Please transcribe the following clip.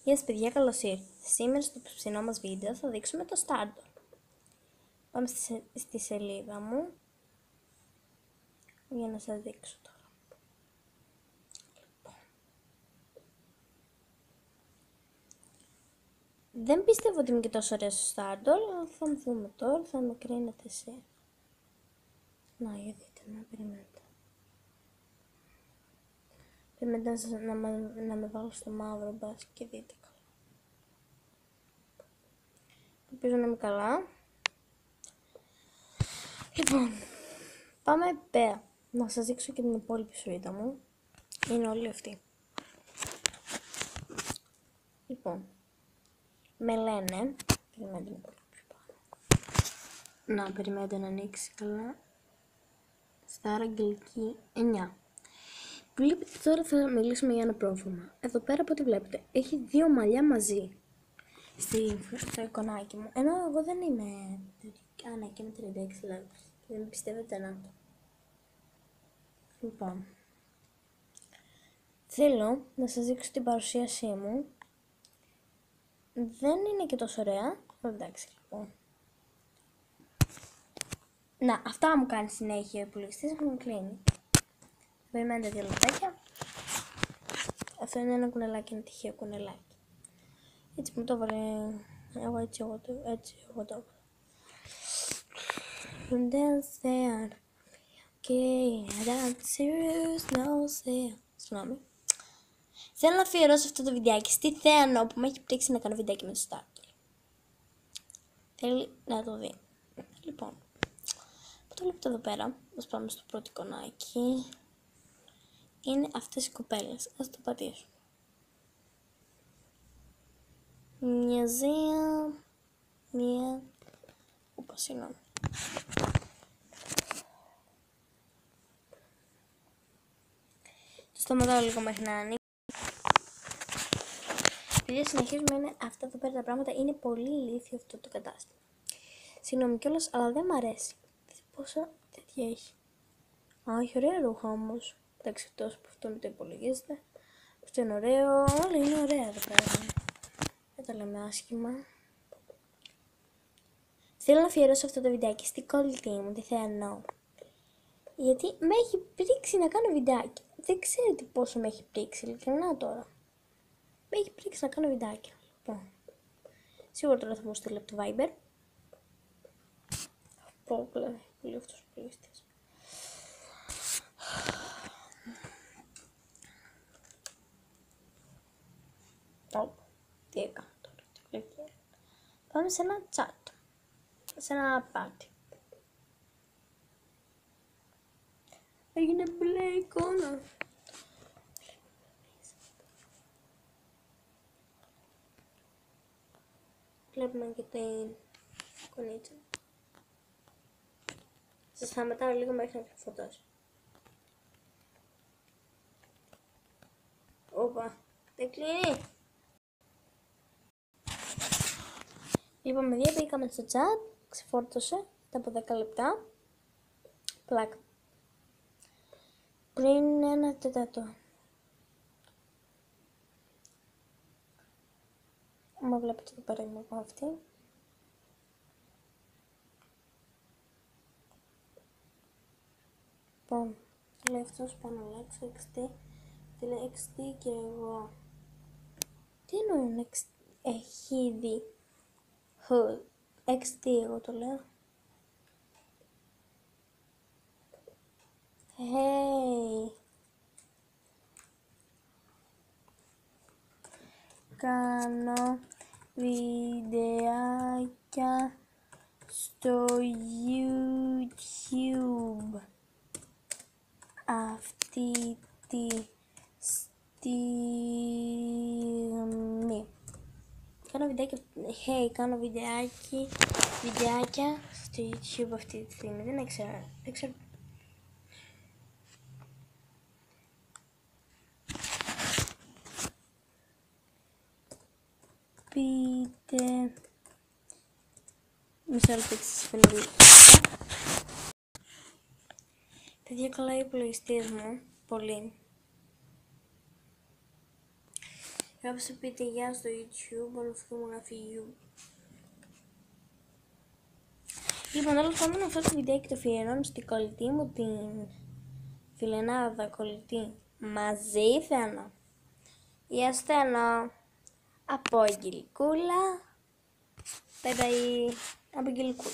Γεια σας παιδιά, καλώς ήρθατε. Σήμερα στο ψινό μας βίντεο θα δείξουμε το Stardol. Πάμε στη σελίδα μου για να σας δείξω τώρα. Δεν πιστεύω ότι είμαι και τόσο ωραία στο Stardol, αλλά θα με δούμε τώρα, θα με κρίνετε εσύ. Να, για δείτε με, περιμένετε. Περιμένετε να με βάλω στο μαύρο μπας και δείτε καλά. Ελπίζω να είμαι καλά. Λοιπόν, πάμε πέρα. Να σας δείξω και την υπόλοιπη σουίτα μου. Είναι όλη αυτή. Λοιπόν, με λένε, περιμένετε να πω πιο πάνω. Να, περιμένετε να ανοίξει καλά. Σταρ αγγελική 9. Βλέπετε τώρα θα μιλήσουμε για ένα πρόβλημα. Εδώ πέρα από ό,τι βλέπετε, έχει δύο μαλλιά μαζί στο εικονάκι μου. Ενώ εγώ δεν είμαι... Α, ναι, και είμαι 36 levels. Δεν με πιστεύετε να το. Λοιπόν, θέλω να σας δείξω την παρουσίασή μου. Δεν είναι και τόσο ωραία. Εντάξει, λοιπόν. Να, αυτά μου κάνει συνέχεια ο υπολογιστής μου κλείνει. Περιμένετε δύο λεπτάκια. Αυτό είναι ένα κουνελάκι, ένα τυχαίο κουνελάκι. Έτσι μου το έβαλε. Έτσι εγώ το έβαλα. Dance there. Okay, that's serious, no serious. Συγγνώμη. Θέλω να αφιερώσω αυτό το βιντεάκι στη Θέανο που με έχει πρίξει να κάνω βιντεάκι με το Stardol. Θέλει να το δει. Λοιπόν, που το βλέπετε εδώ πέρα, ας πάμε στο πρώτο εικονάκι. Είναι αυτές οι κοπέλες. Ας το πατήσω. Μια Ζία, μια... Ούπα, συγγνώμη. Το σταματάω λίγο μέχρι να ανοίξει. Επειδή συνεχίζουμε, είναι αυτά εδώ πέρα τα πράγματα. Είναι πολύ ηλίθιο αυτό το κατάστημα. Συγγνώμη κιόλας, αλλά δεν μ' αρέσει. Δείτε πόσα τέτοια έχει. Α, έχει ωραία ρούχα όμως. Εντάξει, εκτός από αυτό μην το υπολογίζετε. Αυτό είναι ωραίο. Όλα είναι ωραία εδώ πέρα. Δεν τα λέμε άσχημα. Θέλω να αφιερώσω αυτό το βιντεάκι στην κολλητή μου, τη Θεανό. Γιατί με έχει πρίξει να κάνω βιντεάκι. Δεν ξέρετε πόσο με έχει πρίξει, ειλικρινά τώρα. Με έχει πρίξει να κάνω βιντεάκι. Λοιπόν, σίγουρα τώρα θα μου στείλει από το Viber. Πω, πολύ αυτός ο πλήστης. Τι έκανα τώρα, πάμε σε ένα chat. Σε ένα πάρτι. Έγινε μπλε εικόνα. Βλέπουμε και την κονίτσα. Σας σταματάω λίγο μέχρι να ξεφωτώσει. Όπα, δεν κλείνει. Λοιπόν, παιδιά, πήγαμε στο chat, ξεφόρτωσε τα από 10 λεπτά. Πλάκα. Πριν ένα τέταρτο. Μα βλέπετε εδώ πέρα είμαι εγώ αυτή. Λοιπόν, λέει αυτός πάνω λέξη XD. Τι λέει XD και εγώ. Τι εννοούν XD, έχει δει. XD εγώ το λέω. Hey. Κάνω βιντεάκια στο YouTube αυτή τη στιγμή. Κάνω βιντεάκια, κάνω βιντεάκια στο YouTube αυτή τη στιγμή. Δεν ξέρω. Πείτε... Μισό λεπτό και σας φαίνω λίγο. Παιδιά, καλά ο υπολογιστής μου. Πολύ. Γράψτε πείτε γεια στο YouTube, όλο αυτό μου γράφει you. Λοιπόν, τέλος πάντων αυτό το βιντεάκι το αφιερώνω στην κολλητή μου, την φιλενάδα κολλητή Μαζίθανο ή Ασθένο από Αγγελικούλα. Bye bye, από Αγγελικούλα.